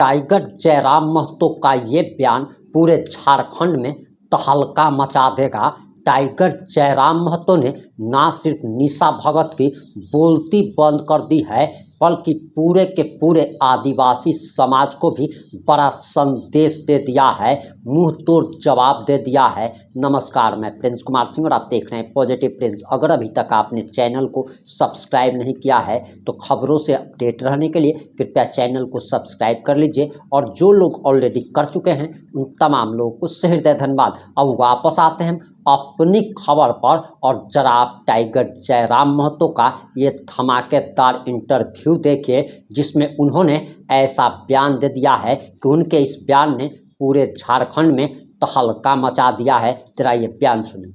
Tiger Jairam Mahato का ये बयान पूरे झारखंड में तहलका मचा देगा। टाइगर जयराम महतो ने ना सिर्फ निशा भगत की बोलती बंद कर दी है, बल्कि पूरे के पूरे आदिवासी समाज को भी बड़ा संदेश दे दिया है, मुंह तोड़ जवाब दे दिया है। नमस्कार, मैं प्रिंस कुमार सिंह और आप देख रहे हैं पॉजिटिव प्रिंस। अगर अभी तक आपने चैनल को सब्सक्राइब नहीं किया है तो खबरों से अपडेट रहने के लिए कृपया चैनल को सब्सक्राइब कर लीजिए, और जो लोग ऑलरेडी कर चुके हैं उन तमाम लोगों को सहृदय धन्यवाद। अब वापस आते हैं अपनी खबर पर, और जरा आप टाइगर जयराम महतो का ये धमाकेदार इंटरव्यू देखिए, जिसमें उन्होंने ऐसा बयान दे दिया है कि उनके इस बयान ने पूरे झारखंड में तहलका मचा दिया है। जरा ये बयान सुनिए।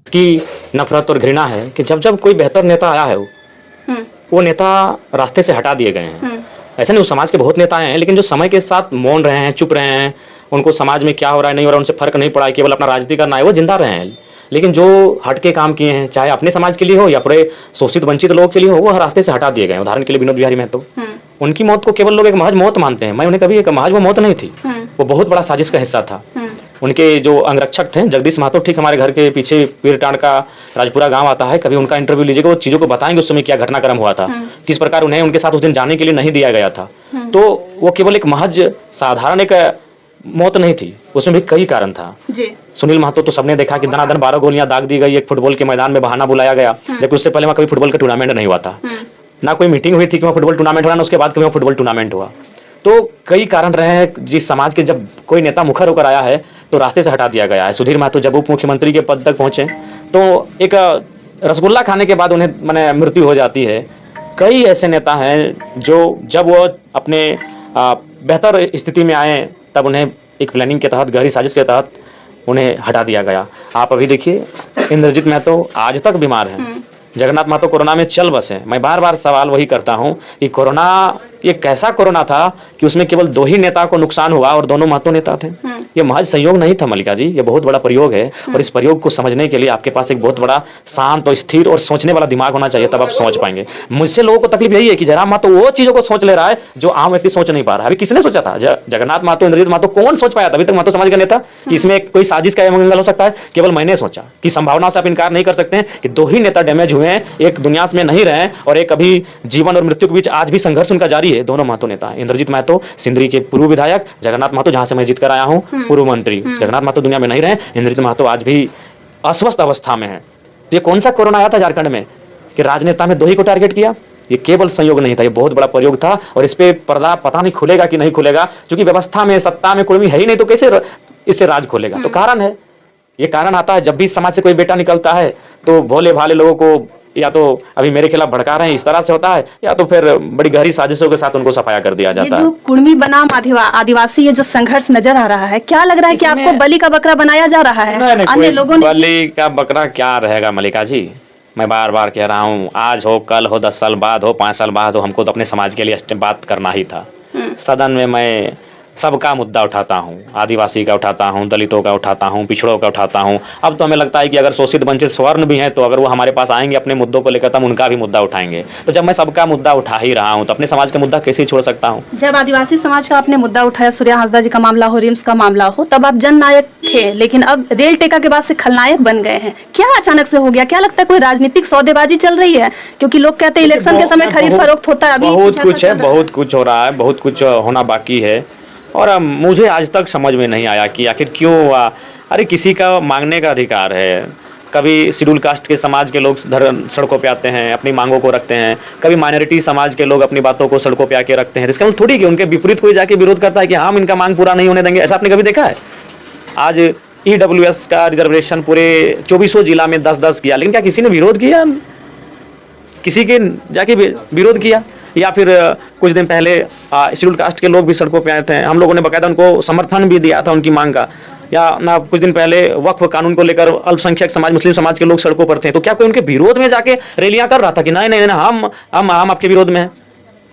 की नफरत और घृणा है कि जब जब कोई बेहतर नेता आया है वो नेता रास्ते से हटा दिए गए हैं। ऐसे नहीं, वो समाज के बहुत नेता हैं, लेकिन जो समय के साथ मौन रहे हैं, चुप रहे हैं, उनको समाज में क्या हो रहा है नहीं हो रहा है उनसे फर्क नहीं पड़ा है, केवल अपना राजनीति करना है, वो जिंदा रहे हैं। लेकिन जो हटके काम किए हैं, चाहे अपने समाज के लिए हो या पूरे शोषित वंचित लोगों के लिए हो, वो हर रास्ते से हटा दिए गए। उदाहरण के लिए विनोद बिहारी महतो, उनकी मौत को केवल लोग एक महज मौत मानते हैं। मैं उन्हें कभी एक महज वो मौत नहीं थी, वो बहुत बड़ा साजिश का हिस्सा था। उनके जो अंगरक्षक थे जगदीश महतो, ठीक हमारे घर के पीछे पीरटांड का राजपुरा गांव आता है, कभी उनका इंटरव्यू लीजिएगा, वो चीज़ों को बताएंगे उस समय क्या घटनाक्रम हुआ था, किस प्रकार उन्हें उनके साथ उस दिन जाने के लिए नहीं दिया गया था। तो वो केवल एक महज साधारण एक मौत नहीं थी, उसमें भी कई कारण था जी। सुनील महतो तो सबने देखा कि दनादन 12 गोलियां दाग दी गई, एक फुटबॉल के मैदान में बहाना बुलाया गया, जबकि उससे पहले वहाँ कभी फुटबॉल का टूर्नामेंट नहीं हुआ था, ना कोई मीटिंग हुई थी कि वहाँ फुटबॉल टूर्नामेंट हुआ, ना उसके बाद कभी वहाँ फुटबॉल टूर्नामेंट हुआ। तो कई कारण रहे हैं जिस समाज के, जब कोई नेता मुखर होकर आया है तो रास्ते से हटा दिया गया है। सुधीर महतो जब उप मुख्यमंत्री के पद तक पहुंचे तो एक रसगुल्ला खाने के बाद उन्हें माने मृत्यु हो जाती है। कई ऐसे नेता हैं जो जब वो अपने बेहतर स्थिति में आए तब उन्हें एक प्लानिंग के तहत, गहरी साजिश के तहत उन्हें हटा दिया गया। आप अभी देखिए इंद्रजीत महतो आज तक बीमार हैं, जगन्नाथ महतो कोरोना में चल बसे। मैं बार बार सवाल वही करता हूं कि कोरोना ये कैसा कोरोना था कि उसमें केवल 2 ही नेता को नुकसान हुआ और दोनों महतो नेता थे। ये महज संयोग नहीं था मल्लिका जी, ये बहुत बड़ा प्रयोग है, और इस प्रयोग को समझने के लिए आपके पास एक बहुत बड़ा शांत और स्थिर और सोचने वाला दिमाग होना चाहिए, तब आप समझ पाएंगे। मुझसे लोगों को तकलीफ यही है कि जयराम महतो वो चीजों को सोच ले रहा है जो आम व्यक्ति सोच नहीं पा रहा है। अभी किसने सोचा था? जगन्नाथ महतो, इंद्रजीत महतो, कौन सोच पाया था अभी तक महतो समाज का नेता कि इसमें कोई साजिश का मंगल हो सकता है? केवल मैंने सोचा कि संभावना से आप इनकार नहीं कर सकते हैं कि 2 ही नेता डैमेज हुए हैं, एक दुनिया में नहीं रहे और एक अभी जीवन और मृत्यु के बीच आज भी संघर्ष उनका जारी है। दोनों महतो नेता, इंद्रजीत महतो सिंदरी के पूर्व विधायक, जगन्नाथ महतो जहां से मैं जीत कर आया हूं पूर्व मंत्री। जगन्नाथ महतो दुनिया में नहीं रहे, इंद्रजीत महतो आज भी अस्वस्थ अवस्था में है। ये कौन सा कोरोना आया था झारखंड में कि राजनेता में 2 ही को टारगेट किया? ये केवल संयोग नहीं था, ये बहुत बड़ा प्रयोग था, और इस पे पर्दा पता नहीं खुलेगा कि नहीं खुलेगा, क्योंकि व्यवस्था में, सत्ता में कुर्मी है ही नहीं, तो कैसे इससे राज खुलेगा? तो कारण है, ये कारण आता है जब भी समाज से कोई बेटा निकलता है तो भोले भाले लोगों को या तो अभी मेरे खिलाफ भड़का रहे हैं, इस तरह से होता है, या तो फिर बड़ी गहरी साजिशों के साथ उनको सफाया कर दिया जाता है। जो कुर्मी बनाम आदिवासी ये जो संघर्ष नजर आ रहा है, क्या लग रहा है कि आपको बलि का बकरा बनाया जा रहा है? अन्य लोगों ने बलि का बकरा क्या रहेगा मल्लिका जी? मैं बार बार कह रहा हूँ, आज हो, कल हो, 10 साल बाद हो, 5 साल बाद हो, हमको तो अपने समाज के लिए बात करना ही था। सदन में मैं सबका मुद्दा उठाता हूँ, आदिवासी का उठाता हूँ, दलितों का उठाता हूँ, पिछड़ों का उठाता हूँ। अब तो हमें लगता है कि अगर शोषित वंचित स्वर्ण भी हैं तो अगर वो हमारे पास आएंगे अपने मुद्दों को लेकर, तो हम उनका भी मुद्दा उठाएंगे। तो जब मैं सबका मुद्दा उठा ही रहा हूँ तो अपने समाज का मुद्दा कैसे छोड़ सकता हूँ? जब आदिवासी समाज का आपने मुद्दा उठाया, सूर्या हांसदा जी का मामला हो, रिम्स का मामला हो, तब आप जननायक थे, लेकिन अब रेल टेका के बाद से खलनायक बन गए हैं। क्या अचानक से हो गया? क्या लगता है कोई राजनीतिक सौदेबाजी चल रही है? क्योंकि लोग कहते हैं इलेक्शन के समय खरीद फरोख्त होता है, अभी बहुत कुछ है, बहुत कुछ हो रहा है, बहुत कुछ होना बाकी है, और मुझे आज तक समझ में नहीं आया कि आखिर क्यों हुआ। अरे किसी का मांगने का अधिकार है, कभी शेड्यूल कास्ट के समाज के लोग सड़कों पे आते हैं, अपनी मांगों को रखते हैं, कभी माइनॉरिटी समाज के लोग अपनी बातों को सड़कों पे आके रखते हैं। इसका मतलब थोड़ी कि उनके विपरीत कोई जाके विरोध करता है कि हम इनका मांग पूरा नहीं होने देंगे। ऐसा आपने कभी देखा है? आज EWS का रिजर्वेशन पूरे 24 जिला में 10-10 किया, लेकिन क्या किसी ने विरोध किया? किसी के जाके विरोध किया? या फिर कुछ दिन पहले शेड्यूल कास्ट के लोग भी सड़कों पे आए थे, हम लोगों ने बाकायदा उनको समर्थन भी दिया था उनकी मांग का। या ना कुछ दिन पहले वक्फ कानून को लेकर अल्पसंख्यक समाज, मुस्लिम समाज के लोग सड़कों पर थे, तो क्या कोई उनके विरोध में जाके रैलियां कर रहा था कि नहीं नहीं नहीं हम आपके विरोध में हैं?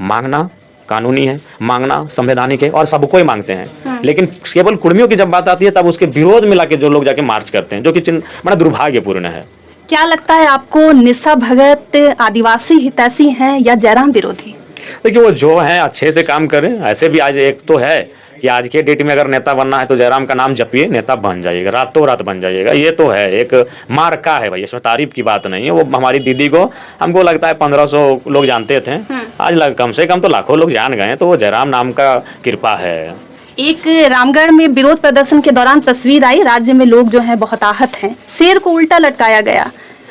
मांगना कानूनी है, मांगना संवैधानिक है, और सबको ही मांगते हैं, लेकिन केवल कुर्मियों की जब बात आती है तब उसके विरोध में लाके जो लोग जाके मार्च करते हैं, जो कि बड़ा दुर्भाग्यपूर्ण है। क्या लगता है आपको, निशा भगत आदिवासी हितैषी हैं या जयराम विरोधी? देखिए वो जो है अच्छे से काम करें। ऐसे भी आज एक तो है कि आज के डेट में अगर नेता बनना है तो जयराम का नाम जपिए, नेता बन जाइएगा, रातों रात बन जाइएगा। ये तो है, एक मार्का है भाई, इसमें तारीफ की बात नहीं है। वो हमारी दीदी को हमको लगता है 1500 लोग जानते थे, आज कम से कम तो लाखों लोग जान गए। तो वो जयराम नाम का कृपा है। एक रामगढ़ में विरोध प्रदर्शन के दौरान तस्वीर आई, राज्य में लोग जो हैं बहुत आहत हैं। शेर को उल्टा लटकाया गया,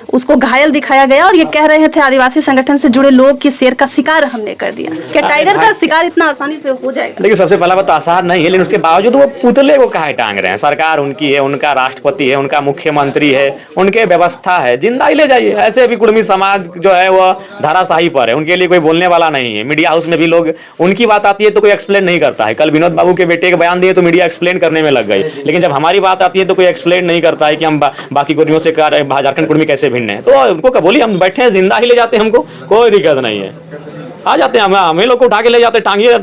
उसको घायल दिखाया गया और ये कह रहे थे आदिवासी संगठन से जुड़े लोग कि शेर का शिकार हमने कर दिया। क्या टाइगर का शिकार इतना आसानी से हो जाएगा? देखिए सबसे पहला बात तो आसान नहीं है, लेकिन उसके बावजूद वो पुतले को काहे टांग रहे हैं? सरकार उनकी है, उनका राष्ट्रपति है, उनका मुख्यमंत्री है, उनके व्यवस्था है, जिंदा ही ले जाइए। ऐसे भी कुर्मी समाज जो है वो धाराशाही पर है, उनके लिए कोई बोलने वाला नहीं है। मीडिया हाउस में भी लोग, उनकी बात आती है तो कोई एक्सप्लेन नहीं करता है। कल विनोद बाबू के बेटे के बयान दिए तो मीडिया एक्सप्लेन करने में लग गई, लेकिन जब हमारी बात आती है तो कोई एक्सप्लेन नहीं करता है कि हम बाकी कुर्मियों से झारखंड कुर्मी कैसे भिन्न है। तो उनको बोलिए हम बैठे हैं, जिंदा ही ले जाते हैं, हमको कोई दिक्कत नहीं है। आ जाते हैं, हमें लोग को उठा के ले जाते हैं, टांगिए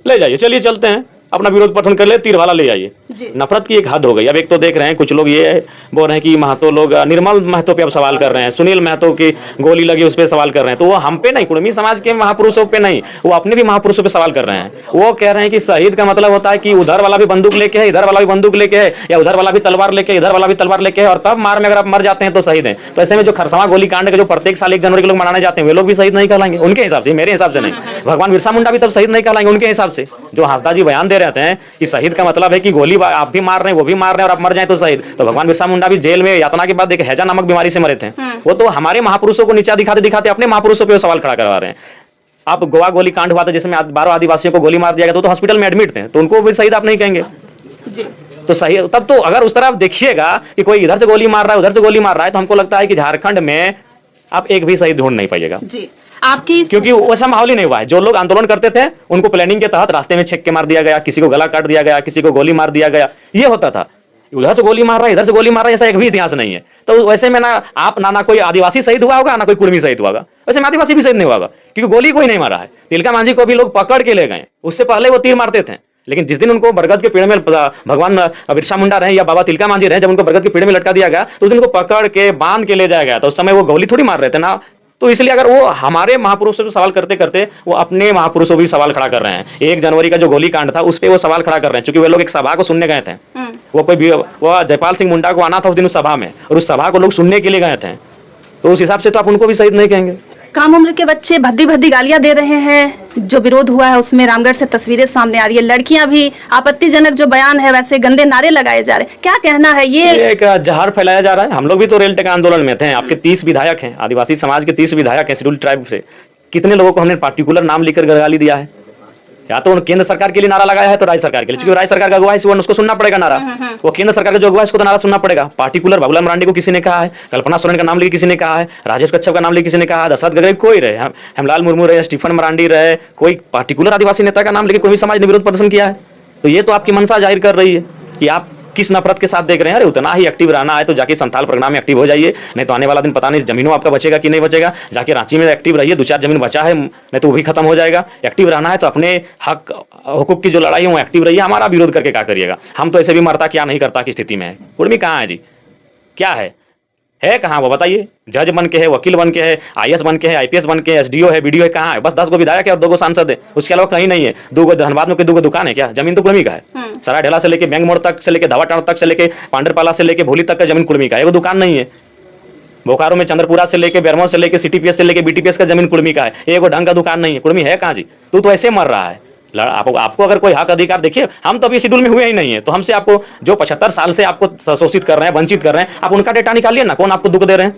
ले जाइए, चलिए चलते हैं, अपना विरोध प्रदर्शन कर ले, तीर वाला ले आइए। नफरत की एक हद हो गई। अब एक तो देख रहे हैं कुछ लोग ये बोल रहे हैं कि महतो लोग, निर्मल महतो पे अब सवाल कर रहे हैं, सुनील महतो की गोली लगी उस पर सवाल कर रहे हैं। तो वो हम पे नहीं, कुर्मी समाज के महापुरुषों पे नहीं, वो अपने भी महापुरुषों पे सवाल कर रहे हैं। वो कह रहे हैं कि शहीद का मतलब होता है कि उधर वाला भी बंदूक लेके है, इधर वाला भी बंदूक लेके है, या उधर वाला भी तलवार लेके, इधर वाला भी तलवार लेके है, और तब मार में अगर आप मर जाते हैं तो शहीद हैं। तो ऐसे में जो खरसावां गोली कांड के जो प्रत्येक साल 1 जनवरी के लोग मनाने जाते हैं, वे लोग भी शहीद नहीं कहलाएंगे उनके हिसाब से, मेरे हिसाब से नहीं। भगवान बिरसा मुंडा भी तब शहीद नहीं कहलाएंगे उनके हिसाब से। जो हंसदा जी बयान दे रहे हैं कि शहीद का मतलब है कि गोली आप भी मार रहे हैं, वो भी मार रहे हैं और आप मर जाए तो शहीद। तो भगवान बिरसा मुंडा भी जेल में यातना के बाद एक हैजा नामक बीमारी से मरे थे। वो तो हमारे महापुरुषों को नीचा दिखाते दिखाते अपने महापुरुषों पे सवाल खड़ा करवा रहे हैं। आप गोवा गोली कांड हुआ था जिसमें 12 आदिवासियों को गोली मार दिया गया, तो हॉस्पिटल में एडमिट थे, तो उनको भी शहीद आप नहीं कहेंगे जी। तो सही, तब तो अगर उस तरह आप देखिएगा कि कोई इधर से गोली मार रहा है, उधर से गोली मार रहा है, तो हमको लगता है कि झारखंड में आप एक भी शहीद ढूंढ नहीं पाइएगा जी। आपकी क्योंकि वैसा माहौल ही नहीं हुआ है। जो लोग आंदोलन करते थे उनको प्लानिंग के तहत रास्ते में छेक के मार दिया गया, किसी को गला काट दिया गया, किसी को गोली मार दिया गया, ये होता था। उधर से गोली मार रहा है, इधर से गोली मार रहा है, ऐसा एक भी इतिहास नहीं है। तो वैसे में ना आप ना कोई आदिवासी शहीद हुआ होगा, ना कोई कुर्मी शहीद हुआ होगा। वैसे में आदिवासी भी शहीद नहीं हुआ होगा, क्योंकि गोली कोई नहीं मारा है। तिलका मांझी को भी लोग पकड़ के ले गए, उससे पहले वो तीर मारते थे। लेकिन जिस दिन उनको बरगद के पेड़ में भगवान बिरसा मुंडा रहे या बाबा तिलका मांझी रहे, जब उनको बरगद के पेड़ में लटका दिया गया तो उस दिन उनको पकड़ के बांध के ले जाया गया। तो उस समय वो गोली थोड़ी मार रहे थे ना। तो इसलिए अगर वो हमारे महापुरुषों से सवाल करते करते वो अपने महापुरुषों भी सवाल खड़ा कर रहे हैं। 1 जनवरी का जो गोली कांड था उस पे वो सवाल खड़ा कर रहे हैं, क्योंकि वे लोग एक सभा को सुनने गए थे। वो जयपाल सिंह मुंडा को आना था उस दिन उस सभा में, और उस सभा को लोग सुनने के लिए गए थे। तो उस हिसाब से तो आप उनको भी शहीद नहीं कहेंगे। कम उम्र के बच्चे भद्दी भद्दी गालियां दे रहे हैं। जो विरोध हुआ है उसमें रामगढ़ से तस्वीरें सामने आ रही है। लड़कियां भी, आपत्तिजनक जो बयान है वैसे गंदे नारे लगाए जा रहे हैं। क्या कहना है? ये एक जहर फैलाया जा रहा है। हम लोग भी तो रेल टेका आंदोलन में थे। आपके 30 विधायक हैं, आदिवासी समाज के 30 विधायक हैं शेड्यूल ट्राइब से। कितने लोगों को हमने पार्टिकुलर नाम लेकर गाली दिया है? या तो केंद्र सरकार के लिए नारा लगाया है तो राज्य सरकार के लिए, क्योंकि राज्य सरकार का अगुवा है उसको सुनना पड़ेगा नारा। वो केंद्र सरकार का जो अगुवा है उसको तो नारा सुनना पड़ेगा। पार्टिकुलर बाबूलाल मरांडी को किसी ने कहा है, कल्पना सोरेन का नाम लेके किसी ने कहा है, राजेश कच्छप का नाम लेके किसी ने कहा है, दशरथ गगई, कोई रहे, हेमलाल मुर्मू रहे, स्टीफन मरांडी रहे, कोई पार्टिकुलर आदिवासी नेता का नाम लेके कोई भी समाज ने विरोध प्रदर्शन किया है? तो ये तो आपकी मंशा जाहिर कर रही है कि आप किस नफरत के साथ देख रहे हैं। अरे उतना ही एक्टिव रहना है तो जाके संथाल परगना में एक्टिव हो जाइए, नहीं तो आने वाला दिन पता नहीं जमीनों आपका बचेगा कि नहीं बचेगा। जाके रांची में एक्टिव रहिए, 2-4 जमीन बचा है, नहीं तो वो भी खत्म हो जाएगा। एक्टिव रहना है तो अपने हक हुकूक की जो लड़ाई है वो एक्टिव रहिए। हमारा विरोध करके क्या करिएगा? हम तो ऐसे भी मरता क्या नहीं करता की स्थिति में है। कुर्मी कहाँ है जी? क्या है कहाँ वो बताइए? जज बन के है, वकील बन के है, IAS बन के है, IPS बन के है, SDO है, BDO है, कहाँ है? बस 10 गो विधायक है और 2 गो सांसद है, उसके अलावा कहीं नहीं है। 2 गो धनबाद में 2 गो दुकान है क्या? जमीन तो कुर्मी का है। सराय ढेला से लेके बैंक मोड़ तक से लेके धावा टाउन तक से लेके पांडरपाला से लेके भोली तक का जमीन कुर्मी का है, वो दुकान नहीं है। बोकारो में चंद्रपुरा से लेके बेरमो से लेके CTPS से लेके BTPS का जमीन कुर्मी का है, एगो ढंग का दुकान नहीं है। कुर्मी है कहाँ जी? तू तो ऐसे मर रहा है। आपको अगर कोई हक अधिकार, देखिए हम तो अभी शेड्यूल में हुए ही नहीं है, तो हमसे आपको जो 75 साल से आपको शोषित कर रहे हैं, वंचित कर रहे हैं, आप उनका डेटा निकालिए ना, कौन आपको दुख दे रहे हैं?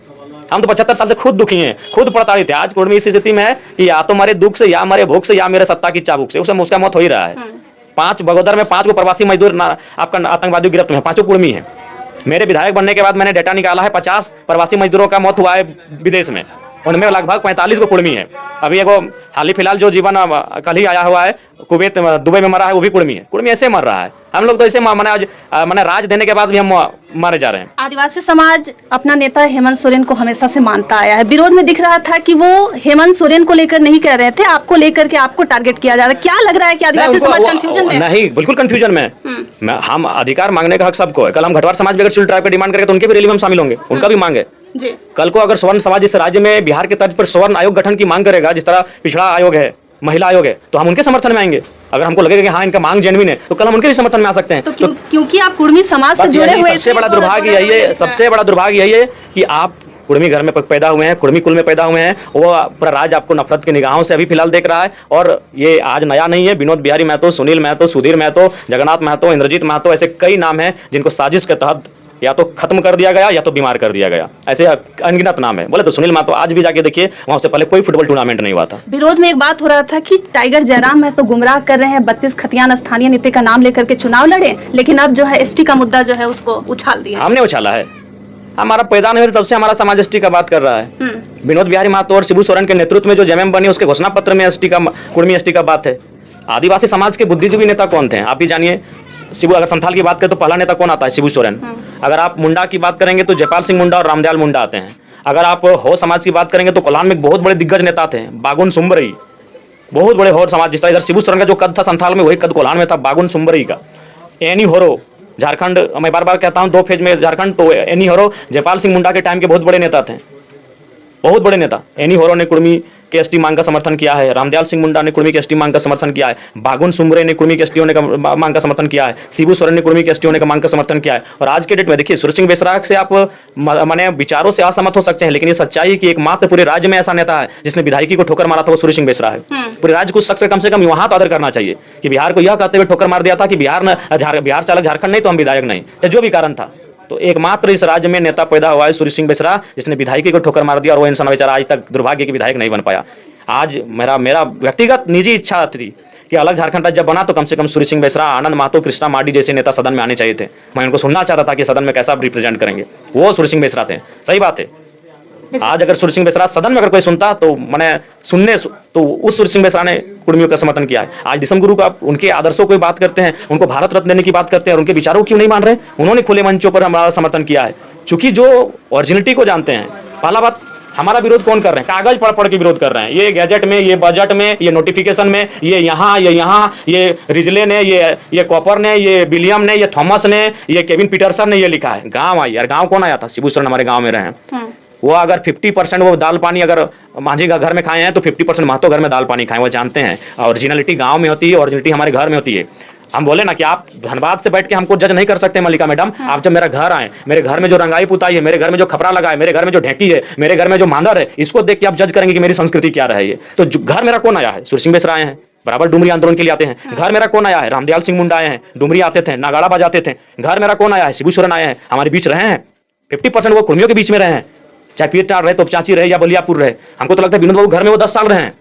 हम तो 75 साल से खुद दुखी हैं, खुद प्रताड़ित है। आज कुर्मी इस स्थिति में है कि या तो मरे दुख से, या मरे भूख से, या मेरे सत्ता की चाबुक से। उसमें उसका मौत हो ही रहा है। 5 बगोदर में 5 को प्रवासी मजदूर आपका आतंकवादी गिरफ्त में, 5 कुर्मी है। मेरे विधायक बनने के बाद मैंने डेटा निकाला है, 50 प्रवासी मजदूरों का मौत हुआ है विदेश में, उनमें लगभग 45 को कुर्मी है। अभी एगो हाल ही फिलहाल जो जीवन कल ही आया हुआ है, कुवैत दुबई में मरा है, वो भी कुर्मी है। कुर्मी ऐसे मर रहा है। हम लोग तो ऐसे मैंने राज देने के बाद भी हम मारे जा रहे हैं। आदिवासी समाज अपना नेता हेमंत सोरेन को हमेशा से मानता आया है। विरोध में दिख रहा था कि वो हेमंत सोरेन को लेकर नहीं कह रहे थे, आपको लेकर के आपको टारगेट किया जा रहा है। क्या लग रहा है कि आदिवासी समाज कंफ्यूजन में? नहीं, बिल्कुल कंफ्यूजन में। हम अधिकार मांगने का हक सबको है। कल हम घटवार समाज भी अगर शेड्यूल ट्राइब का डिमांड करेंगे तो उनके भी रैली में हम शामिल होंगे, उनका भी मांग है जी। कल को अगर स्वर्ण समाज इस राज्य में बिहार के तर्ज पर स्वर्ण आयोग गठन की मांग करेगा, जिस तरह पिछड़ा आयोग है, महिला आयोग है, तो हम उनके समर्थन में आएंगे। अगर हमको लगेगा कि हाँ इनका मांग जेन्युइन है तो कल हम उनके भी समर्थन में आ सकते हैं। तो क्योंकि आप कुर्मी समाज से जुड़े हुए, सबसे बड़ा दुर्भाग्य यही है, सबसे बड़ा दुर्भाग्य यही है कि आप कुर्मी घर में पैदा हुए हैं, कुर्मी कुल में पैदा हुए हैं, वो पूरा राज्य आपको नफरत की निगाहों से अभी फिलहाल देख रहा है। और ये आज नया नहीं है, विनोद बिहारी महतो, सुनील महतो, सुधीर महतो, जगन्नाथ महतो, इंद्रजीत महतो, ऐसे कई नाम हैं जिनको साजिश के तहत या तो खत्म कर दिया गया या तो बीमार कर दिया गया। ऐसे अनगिनत नाम है। बोले तो सुनील महतो आज भी जाके देखिए, वहां से पहले कोई फुटबॉल टूर्नामेंट नहीं हुआ था। विरोध में एक बात हो रहा था कि टाइगर जयराम महतो गुमराह कर रहे हैं, 32 खतियान स्थानीय नेता का नाम लेकर के चुनाव लड़े, लेकिन अब जो है एसटी का मुद्दा जो है उसको उछाल दिया। हमने उछाला है, हमारा पैदा नहीं तब से हमारा समाज एसटी का बात कर रहा है। विनोद बिहारी महतो और शिबू सोरेन के नेतृत्व में जो जेएमएम बनी उसके घोषणा पत्र में एसटी का, कुर्मी एसटी का बात है। आदिवासी समाज के बुद्धिजीवी नेता कौन थे आप ही जानिए। शिबू, अगर संथाल की बात करें तो पहला नेता कौन आता है? शिबू सोरेन। अगर आप मुंडा की बात करेंगे तो जयपाल सिंह मुंडा और रामदयाल मुंडा आते हैं। अगर आप हो समाज की बात करेंगे तो कोल्हान में बहुत बड़े दिग्गज नेता थे, बागुन सुम्बरई, बहुत बड़े हो समाज। जिस तरह इधर शिबू सोरेन का जो कद था संथाल में, वही कद कोल्हान में था बागुन सुम्बरई का। एनी होरो, झारखंड, मैं बार बार कहता हूं 2 फेज में झारखंड, तो एनी होरो जयपाल सिंह मुंडा के टाइम के बहुत बड़े नेता थे, बहुत बड़े नेता। एनी होरो ने कुर्मी के एसटी मांग का समर्थन किया है, रामदयाल सिंह मुंडा ने कुर्मी के एसटी मांग का समर्थन किया है, बागुन सुम्बरे ने कुर्मी के एसटी होने का मांग का समर्थन किया है, शिबू सोरेन ने कुर्मी के एसटी होने का मांग का समर्थन किया है। और आज के डेट में देखिए, सुरसिंह बेसरा से आप माने विचारों से असहमत हो सकते हैं, लेकिन ये सच्चाई है कि एकमात्र पूरे राज्य में ऐसा नेता है जिसने विधायकी को ठोकर मारा था, वो सुरसिंह बेसरा है। पूरे राज्य को शख्स कम से कम वहां तो आदर करना चाहिए कि बिहार को यह कहते हुए ठोकर मार दिया था कि बिहार से अलग झारखंड नहीं तो हम विधायक नहीं, तो जो भी कारण था, तो एकमात्र इस राज्य में नेता पैदा हुआ है सुरसिंह बेसरा जिसने विधायकी को ठोकर मार दिया, और वो इंसान बेचारा आज तक दुर्भाग्य के विधायक नहीं बन पाया। आज मेरा व्यक्तिगत निजी इच्छा थी कि अलग झारखंड राज्य जब बना तो कम से कम सुरसिंह बेसरा, आनंद महतो, कृष्णा मार्डी जैसे नेता सदन में आने चाहिए थे। मैं उनको सुनना चाहता था कि सदन में कैसा रिप्रेजेंट करेंगे, वो सुरसिंह बेसरा थे। सही बात है, आज अगर सुरसिंह बेसरा सदन में अगर कोई सुनता तो मैंने सुनने तो उस सुरसिंह बेसरा ने कुर्मियों का समर्थन किया है। आज दिसम गुरु का उनके आदर्शों की बात करते हैं, उनको भारत रत्न देने की बात करते हैं, और उनके विचारों क्यों नहीं मान रहे? उन्होंने खुले मंचों पर हमारा समर्थन किया है, चूंकि जो ओरिजिनिटी को जानते हैं। पहला बात, हमारा विरोध कौन कर रहे हैं? कागज पढ़ पढ़ के विरोध कर रहे हैं। ये गैजेट में, ये बजट में, ये नोटिफिकेशन में, ये यहाँ, ये रिजले ने, ये कॉपर ने, ये विलियम ने, ये थॉमस ने, ये केविन पीटरसन ने ये लिखा है। गांव आई यार, गांव कौन आया था? शिबू सोरेन हमारे गांव में रहे हैं। वो अगर 50% वो दाल पानी अगर मांझी का घर में खाए हैं तो 50% महतो घर में दाल पानी खाए, वो जानते हैं। ओरिजिनलिटी गांव में होती है, ओरिजिनलिटी हमारे घर में होती है। हम बोले ना कि आप धनबाद से बैठ के हमको जज नहीं कर सकते मल्लिका मैडम। आप जब मेरा घर आए, मेरे घर में जो रंगाई पुताई है, मेरे घर में जो खपरा लगा है, मेरे घर में जो ढेकी है, मेरे घर में जो मांदर है, इसको देख के आप जज करेंगे कि मेरी संस्कृति क्या रही है। तो घर मेरा कौन आया है? सुरसिंह बेसरा आए हैं, बराबर डुमरी आंदोलन के लिए आते हैं। घर मेरा कौन आया है? रामदयाल सिंह मुंडा आए हैं, डुमरी आते थे, नागाड़ा बजाते थे। घर मेरा कौन आया है? शिबू सोरेन आए हैं, हमारे बीच रहे हैं। 50% वो कुर्मियों के बीच में रहे हैं, चाहे पीरटार रहे, तोपचाची रहे या बलियापुर रहे। हमको तो लगता है विनोद बाबू घर में वो 10 साल रहे हैं,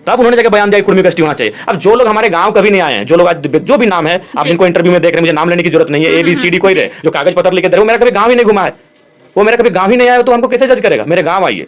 तब उन्होंने जाकर बयान दिया कुर्मी का एसटी होना चाहिए। अब जो लोग हमारे गांव कभी नहीं आए हैं, जो लोग आज जो भी नाम है आप जिनको इंटरव्यू में देख रहे हैं, मुझे नाम लेने की जरूरत नहीं है, ABCD कोई रहे जो कागज पत्र लेके दे रहे, वो मेरा कभी गांव ही नहीं घुमा है, वो मेरा कभी गांव ही नहीं आया, तो हमको कैसे जज करेगा? मेरे गांव आइए।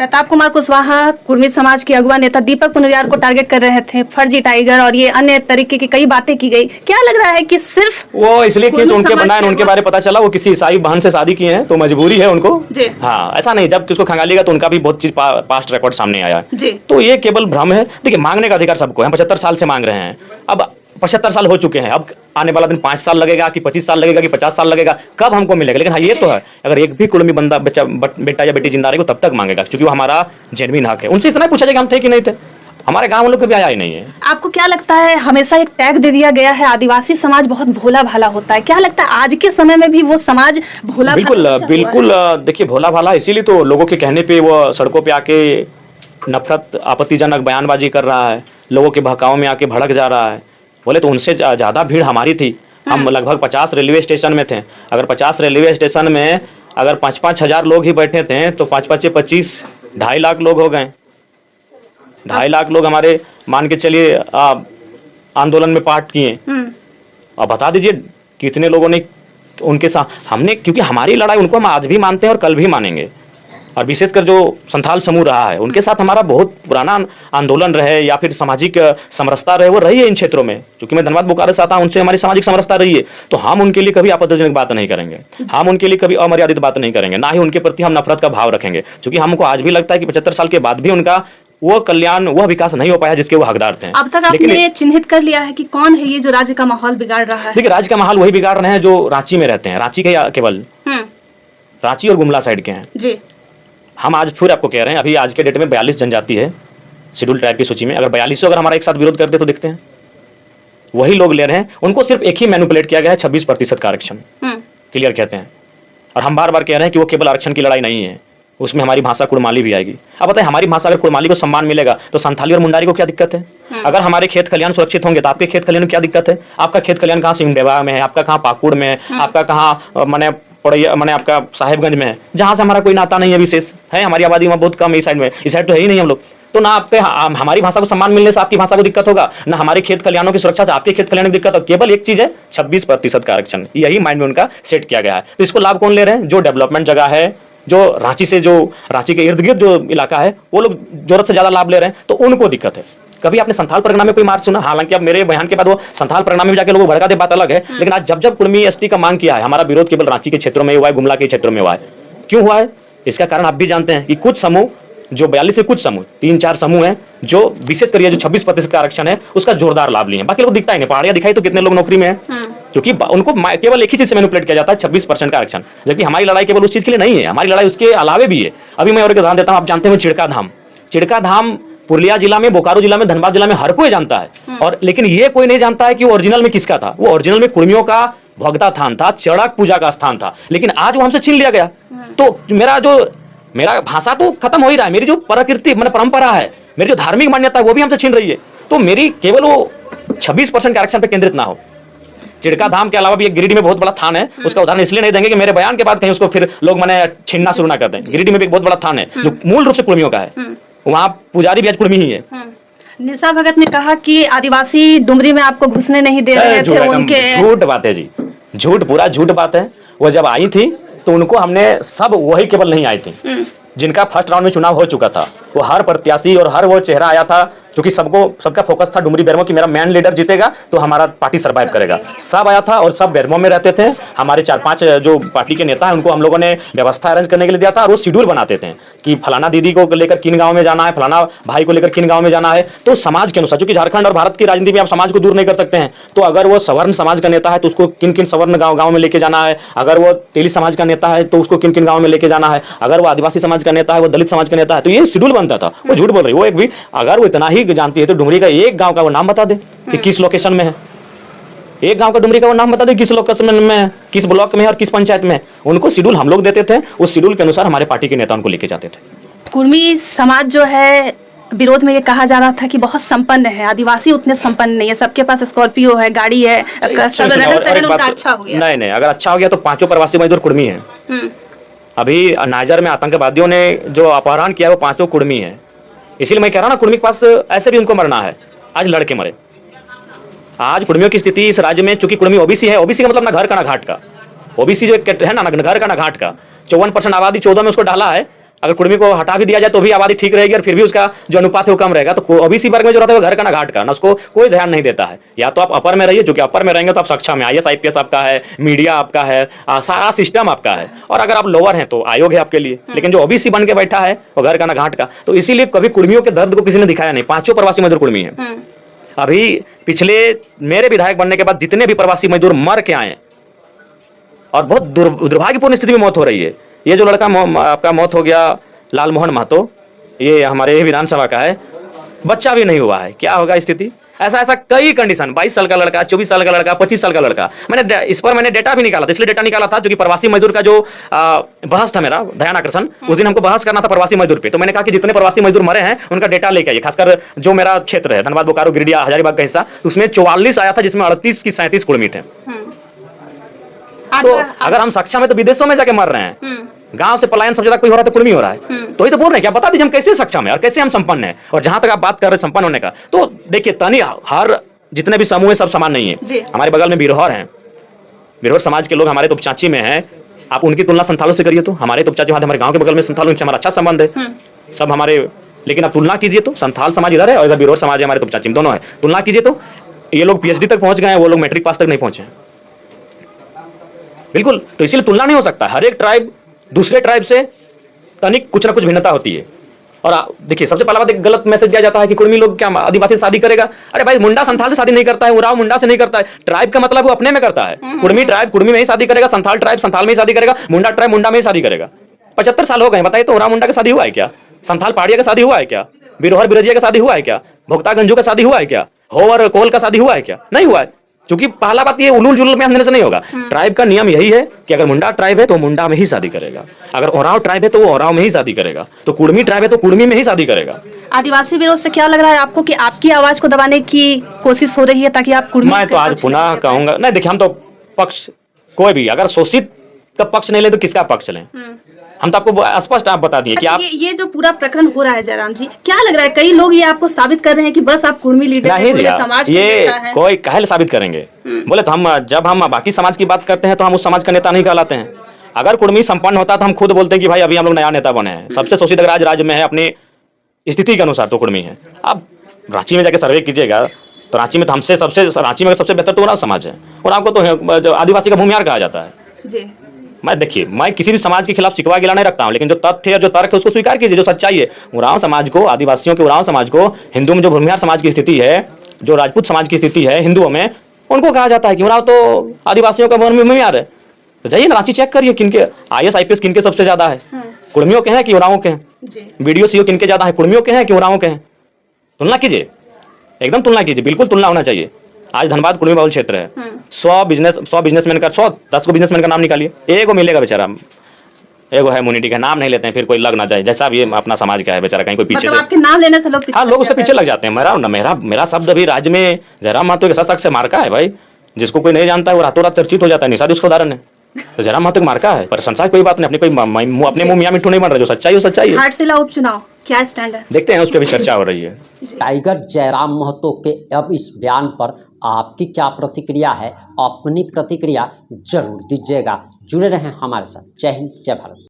प्रताप कुमार कुशवाहा कुर्मी समाज के अगुवा नेता दीपक पुनरियार को टारगेट कर रहे थे, फर्जी टाइगर और ये अन्य तरीके की कई बातें की गई। क्या लग रहा है कि सिर्फ वो इसलिए कि तो उनके बनाए, उनके बारे पता चला वो किसी ईसाई बहन से शादी किए हैं, तो मजबूरी है उनको जी। हाँ, ऐसा नहीं, जब किसको खंगालेगा तो उनका भी बहुत चीज पास्ट रिकॉर्ड सामने आया जी। तो ये केवल भ्रम है। देखिए, मांगने का अधिकार सबको है, हम 75 साल से मांग रहे हैं, अब 75 साल हो चुके हैं, अब आने वाला दिन 5 साल लगेगा कि 25 साल लगेगा कि 50 साल लगेगा, कब हमको मिलेगा? लेकिन हाँ, ये तो है, अगर एक भी कुर्मी बंदा बेटा या बेटी जिंदा रहेगा तब तक मांगेगा, क्योंकि वो हमारा जेन्युइन हक है। उनसे इतना पूछा जाएगा हम थे कि नहीं थे, हमारे गांव लोग कभी आया ही नहीं है। आपको क्या लगता है, हमेशा एक टैग दे दिया गया है आदिवासी समाज बहुत भोला भाला होता है, क्या लगता है आज के समय में भी वो समाज भोला? बिल्कुल देखिए, भोला भाला इसीलिए तो लोगों के कहने पे वो सड़कों पे आके नफरत आपत्तिजनक बयानबाजी कर रहा है, लोगों के बहकाव में आके भड़क जा रहा है। बोले तो उनसे ज़्यादा भीड़ हमारी थी, हम लगभग 50 रेलवे स्टेशन में थे। अगर 50 रेलवे स्टेशन में अगर 5-5 हज़ार लोग ही बैठे थे तो 5-5 25 2.5 लाख लोग हो गए। 2.5 लाख लोग हमारे मान के चलिए आंदोलन में पार्ट किए। अब बता दीजिए कितने लोगों ने उनके साथ हमने, क्योंकि हमारी लड़ाई उनको हम आज भी मानते हैं और कल भी मानेंगे, और विशेषकर जो संथाल समूह रहा है उनके साथ हमारा बहुत पुराना आंदोलन रहे या फिर सामाजिक समरसता रहे, वो रही है इन क्षेत्रों में। क्योंकि मैं धनबाद बोकारो से आता हूं, उनसे हमारी सामाजिक समरसता रही है, तो हम उनके लिए कभी आपत्तिजनक बात नहीं करेंगे, हम उनके लिए कभी अमर्यादित बात नहीं करेंगे, ना ही उनके प्रति हम नफरत का भाव रखेंगे। क्योंकि हमको आज भी लगता है कि 75 साल के बाद भी उनका वो कल्याण, वो विकास नहीं हो पाया जिसके वो हकदार थे। अब तक आपने चिन्हित कर लिया है कि कौन है ये जो राज्य का माहौल बिगाड़ रहा है? देखिए, राज्य का माहौल वही बिगाड़ रहे हैं जो रांची में रहते हैं, रांची के केवल रांची और गुमला साइड के हैं जी। हम आज फिर आपको कह रहे हैं, अभी आज के डेट में 42 जनजाति है, शेड्यूल ट्राइब की सूची में। अगर 4200 अगर हमारा एक साथ विरोध करते तो देखते हैं, वही लोग ले रहे हैं, उनको सिर्फ एक ही मैनिपुलेट किया गया है, 26% का आरक्षण क्लियर कहते हैं। और हम बार बार कह रहे हैं कि वो केवल आरक्षण की लड़ाई नहीं है, उसमें हमारी भाषा कुड़माली भी आएगी। अब बताइए, हमारी भाषा अगर कुड़माली को सम्मान मिलेगा तो संथाली और मुंडारी को क्या दिक्कत है? अगर हमारे खेत खलियान सुरक्षित होंगे तो आपके खेत खलियान में क्या दिक्कत है? आपका खेत खलियान कहाँ सिमडेगा में है, आपका कहाँ पाकुड़ में है, आपका कहाँ मैंने पड़ैया मैंने आपका साहेबगंज में है, जहाँ से हमारा कोई नाता नहीं है, विशेष है, हमारी आबादी में बहुत कम है इस साइड में, इस साइड तो है ही नहीं हम लोग। तो ना आपके हमारी भाषा को सम्मान मिलने से आपकी भाषा को दिक्कत होगा, ना हमारे खेत खलियानों की सुरक्षा से आपके खेत खलियानों की दिक्कत होगी। केवल एक चीज है, 26% का आरक्षण, यही माइंड में उनका सेट किया गया है। तो इसको लाभ कौन ले रहे हैं? जो डेवलपमेंट जगह है, जो रांची के इर्द गिर्द जो इलाका है, वो लोग जरूरत से ज्यादा लाभ ले रहे हैं, तो उनको दिक्कत है। कभी आपने संथाल परगना में कोई मार्च सुना? हालांकि अब मेरे बयान के बाद वो संथाल परगना में जाके लोगों को भड़काते, बात अलग है, लेकिन आज जब जब कुर्मी एसटी का मांग किया है, हमारा विरोध केवल रांची के क्षेत्रों में हुआ है, गुमला के क्षेत्रों में हुआ है। क्यों हुआ है? इसका कारण आप भी जानते हैं कि कुछ समूह, जो 42 के कुछ समूह, 3-4 समूह हैं जो विशेष कर जो 26% का आरक्षण है उसका जोरदार लाभ लिए हैं। बाकी लोग दिखता ही नहीं, पहाड़ियां दिखाई तो कितने लोग नौकरी में हैं, क्योंकि उनको केवल एक ही चीज से मैनिपुलेट किया जाता है, 26% का आरक्षण। जबकि हमारी लड़ाई केवल उस चीज के लिए नहीं है, हमारी लड़ाई उसके अलावे भी है। अभी मैं और एक उदाहरण देता हूं, आप जानते हैं चिड़का धाम पुरलिया जिला में, बोकारो जिला में, धनबाद जिला में हर कोई जानता है, और लेकिन ये कोई नहीं जानता है कि वो ओरिजिनल में किसका था। वो ओरिजिनल में कुर्मियों का भगता थान था, चड़क पूजा का स्थान था, लेकिन आज वो हमसे छीन लिया गया। तो मेरा भाषा तो खत्म हो ही रहा है, मेरी जो प्रकृति मैंने परंपरा है, मेरी जो धार्मिक मान्यता है वो भी हमसे छीन रही है। तो मेरी केवल वो 26% के आरक्षण पे केंद्रित ना हो। चिड़का धाम के अलावा भी एक गिरिडीह में बहुत बड़ा थान है, उसका उदाहरण इसलिए नहीं देंगे कि मेरे बयान के बाद कहीं उसको फिर लोग मैंने छीनना शुरू ना कर दें। गिरिडीह में भी एक बहुत बड़ा थान है जो मूल रूप से कुर्मियों का है, वहाँ पुजारी भी आज कुर्मी ही है। निशा भगत ने कहा कि आदिवासी डुमरी में आपको घुसने नहीं दे रहे थे, उनके झूठ बात है जी, पूरा झूठ बात है। वो जब आई थी तो उनको हमने सब, वही केवल नहीं आई थी जिनका फर्स्ट राउंड में चुनाव हो चुका था, वो हर प्रत्याशी और हर वो चेहरा आया था, क्योंकि सबका फोकस था डुमरी बेरमो की मेरा मैन लीडर जीतेगा तो हमारा पार्टी सर्वाइव करेगा। सब आया था और सब बेरमो में रहते थे। हमारे 4-5 जो पार्टी के नेता हैं उनको हम लोगों ने व्यवस्था अरेंज करने के लिए दिया था, और वो शेड्यूल बनाते थे कि फलाना दीदी को लेकर किन गाँव में जाना है, फलाना भाई को लेकर किन गाँव में जाना है। तो समाज के अनुसार, क्योंकि झारखंड और भारत की राजनीति में आप समाज को दूर नहीं कर सकते हैं, तो अगर वो सवर्ण समाज का नेता है तो उसको किन किन सवर्ण गाँव में लेके जाना है, अगर वो तेली समाज का नेता है तो उसको किन किन गाँव में लेके जाना है, अगर वो आदिवासी समाज का नेता है, वो दलित समाज का नेता है, तो ये शेड्यूल बनता था। वो झूठ बोल रही, वो एक भी अगर वो इतना ही जानती है तो डुमरी का एक गांव का वो नाम बता दे कि किस लोकेशन में है। एक गांव का डुमरी का वो नाम बता दे किस लोकेशन में है, किस ब्लॉक में है और किस पंचायत में है। उनको शेड्यूल हम लोग देते थे, उस शेड्यूल के अनुसार हमारे पार्टी के नेता उनको लेके जाते थे। कुर्मी समाज जो है, विरोध में ये कहा जा रहा था कि बहुत संपन्न है, आदिवासी उतने संपन्न नहीं है, सबके पास स्कॉर्पियो है, गाड़ी है, सब रहन-सहन उनका अच्छा हो गया। नहीं, अगर अच्छा हो गया तो 5 प्रवासी मजदूर कुर्मी है। अभी नाइजर में आतंकवादियों ने जो अपहरण किया वो 5 कुर्मी है। इसीलिए मैं कह रहा हूँ ना, कुर्मी के पास ऐसे भी उनको मरना है, आज लड़के मरे। आज कुर्मियों की स्थिति इस राज्य में, चूंकि कुर्मी ओबीसी है, ओबीसी का मतलब ना घर का ना घाट का, ओबीसी जो है ना घर का ना घाट का, 54% आबादी 14 में उसको डाला है। अगर कुर्मी को हटा भी दिया जाए तो भी आबादी ठीक रहेगी और फिर भी उसका जो अनुपात है वो कम रहेगा। तो ओबीसी वर्ग में जो रहता है वो घर का ना घाट का, ना उसको कोई ध्यान नहीं देता है। या तो आप अपर में रहिए, जो कि अपर में रहेंगे तो आप सक्षम है, IAS IPS आपका है, मीडिया आपका है, सारा सिस्टम आपका है, और अगर आप लोअर हैं तो आयोग है आपके लिए। लेकिन जो ओबीसी बन के बैठा है वो घर का ना घाट का। तो इसीलिए कभी कुर्मियों के दर्द को किसी ने दिखाया नहीं। 5 प्रवासी मजदूर कुर्मी है। अभी पिछले मेरे विधायक बनने के बाद जितने भी प्रवासी मजदूर मर के आए और बहुत दुर्भाग्यपूर्ण स्थिति में मौत हो रही है। ये जो लड़का आपका मौत हो गया लालमोहन महतो, ये हमारे विधानसभा का है, बच्चा भी नहीं हुआ है, क्या होगा स्थिति? ऐसा कई कंडीशन, 22 साल का लड़का, 24 साल का लड़का, 25 साल का लड़का। इस पर मैंने डेटा भी निकाला था, इसलिए डेटा निकाला था क्योंकि प्रवासी मजदूर का जो बहस था मेरा, ध्यान आकर्षण, उस दिन हमको बहस करना था प्रवासी मजदूर पे। तो मैंने कहा कि जितने प्रवासी मजदूर मरे हैं उनका डेटा लेके आइए, खासकर जो मेरा क्षेत्र है धनबाद, बोकारो, गिरिडीह, हजारीबाग का हिस्सा, उसमें 44 आया था, जिसमें 38 की 37 कुर्मी थे। तो अगर हम सक्षम है तो विदेशों में जाके मर रहे हैं, गांव से पलायन सब जगह कोई हो रहा है तो कुर्मी हो रहा है। तो ये तो बोल रहे हैं, क्या बता दीजिए हम कैसे सक्षम है और कैसे हम संपन्न है। और जहां तक आप बात कर रहे हैं संपन्न होने का, तो देखिए तनी हर जितने भी समूह है सब समान नहीं है। हमारे बगल में बिरहौर हैं, बिरहौर समाज के लोग हमारे तोपचाची में हैं, आप उनकी तुलना संथालों से करिए तो हमारे तोपचाची हमारे गाँव के बगल में संथालों से हमारा अच्छा संबंध है सब हमारे। लेकिन आप तुलना कीजिए तो संथाल समाज इधर है और इधर बिरहौर समाज है, हमारे तोपचाची में दोनों है। तुलना कीजिए तो ये लोग PhD तक पहुंच गए हैं, वो लोग मैट्रिक पास तक नहीं पहुंचे। बिल्कुल, तो इसीलिए तुलना नहीं हो सकता। हर एक ट्राइब दूसरे ट्राइब से तनिक कुछ ना कुछ भिन्नता होती है। और देखिए सबसे पहला बात, एक गलत मैसेज दिया जाता है कि कुर्मी लोग क्या आदिवासी से शादी करेगा। अरे भाई, मुंडा संथाल से शादी नहीं करता है, उराव मुंडा से नहीं करता है। ट्राइब का मतलब वो अपने में करता है। कुर्मी ट्राइब कुर्मी में ही शादी करेगा, संथाल ट्राइब संथाल में ही शादी करेगा, मुंडा ट्राइब मुंडा में ही शादी करेगा। 75 साल हो गए, बताइए तो उराव मुंडा की शादी हुआ है क्या? संथाल पहाड़िया का शादी हुआ है क्या? बिरोहर बिरजिया का शादी हुआ है क्या? भोक्ता गंजू का शादी हुआ है क्या? हो और कोल का शादी हुआ है क्या? नहीं हुआ है। क्योंकि पहला बात ये उलूल जुलूल में अंधेरे से नहीं होगा। ट्राइब का नियम यही है कि अगर मुंडा ट्राइब है तो मुंडा में ही शादी करेगा, अगर ओराव ट्राइब है तो वो ओराव में ही शादी करेगा, तो कुर्मी ट्राइब है तो कुर्मी में ही शादी करेगा। आदिवासी विरोध से क्या लग रहा है आपको कि आपकी आवाज को दबाने की कोशिश हो रही है ताकि आप कुर्मी मैं तो आज पुनः कहूंगा, नहीं देखिए, हम तो पक्ष कोई भी अगर शोषित का पक्ष नहीं ले तो किसका पक्ष लें? हम तो आपको स्पष्ट आप बता दिए कि आप ये जो पूरा प्रकरण हो रहा है जयराम जी, क्या लग रहा है कई लोग ये आपको साबित कर रहे हैं कि बस आप कुर्मी लीडर हैं, नहीं जी, कुर्मी समाज के ये नेता हैं। कोई काहे साबित करेंगे? बोले तो हम जब हम बाकी समाज की बात करते हैं तो हम उस समाज का नेता नहीं कहलाते हैं। अगर कुर्मी संपन्न होता तो हम खुद बोलते हैं कि भाई अभी हम लोग नया नेता बने हैं, सबसे शोषित अगर आज राज्य में है अपनी स्थिति के अनुसार तो कुर्मी है। अब रांची में जाके सर्वे कीजिएगा तो रांची में तो रांची में सबसे बेहतर तो उरांव समाज है, और आपको तो आदिवासी का भूमिहार कहा जाता है जी। मैं देखिए, मैं किसी भी समाज के खिलाफ शिकवा गिला नहीं रखता हूं, लेकिन जो तथ्य है, जो तर्क है, उसको स्वीकार कीजिए, जो सच्चाई है। उरांव समाज को, आदिवासियों के उरांव समाज को हिंदू में जो भूमिहार समाज की स्थिति है, जो राजपूत समाज की स्थिति है हिंदुओं में, उनको कहा जाता है कि उरांव तो आदिवासियों का भूमिहार है। तो जाइए ना रांची चेक करिए किनके IAS IPS किनके सबसे ज्यादा है, कुर्मियों के हैं कि उरांवों के हैं? BDO CO किनके ज्यादा है, कुर्मियों के हैं कि उरांवों के हैं? तुलना कीजिए, एकदम तुलना कीजिए, बिल्कुल तुलना होना चाहिए। आज धनबाद कुर्मी बहुल क्षेत्र है, 100 बिजनेसमैन का 10 को बिजनेसमैन का नाम निकालिए, एक को मिलेगा बेचारा, एगो है मुनिटी का नाम नहीं लेते हैं, फिर कोई लग ना जाए, जैसा भी अपना समाज का है बेचारा, कहीं कोई पीछे मतलब से आपके नाम लेने से लोग हाँ लोग उससे पीछे लग जाते हैं। मेरा शब्द अभी राज्य में जयराम महतो के सशक्त से मार्का है भाई, जिसको कोई नहीं जानता है वो रातों रात चर्चित हो जाता है। निषाद उसका उदाहरण है, तो जयराम महतो का मार्का है, प्रशंसा कोई बात नहीं, अपने कोई अपने मुंह मियां मिट्ठू नहीं बन रहा, जो सच्चाई हो सच्चाई है। घाटशिला उपचुनाव क्या स्टैंड है, देखते हैं, उस पर भी चर्चा हो रही है। टाइगर जयराम महतो के अब इस बयान पर आपकी क्या प्रतिक्रिया है? अपनी प्रतिक्रिया जरूर दीजिएगा। जुड़े रहें हमारे साथ। जय हिंद, जय भारत।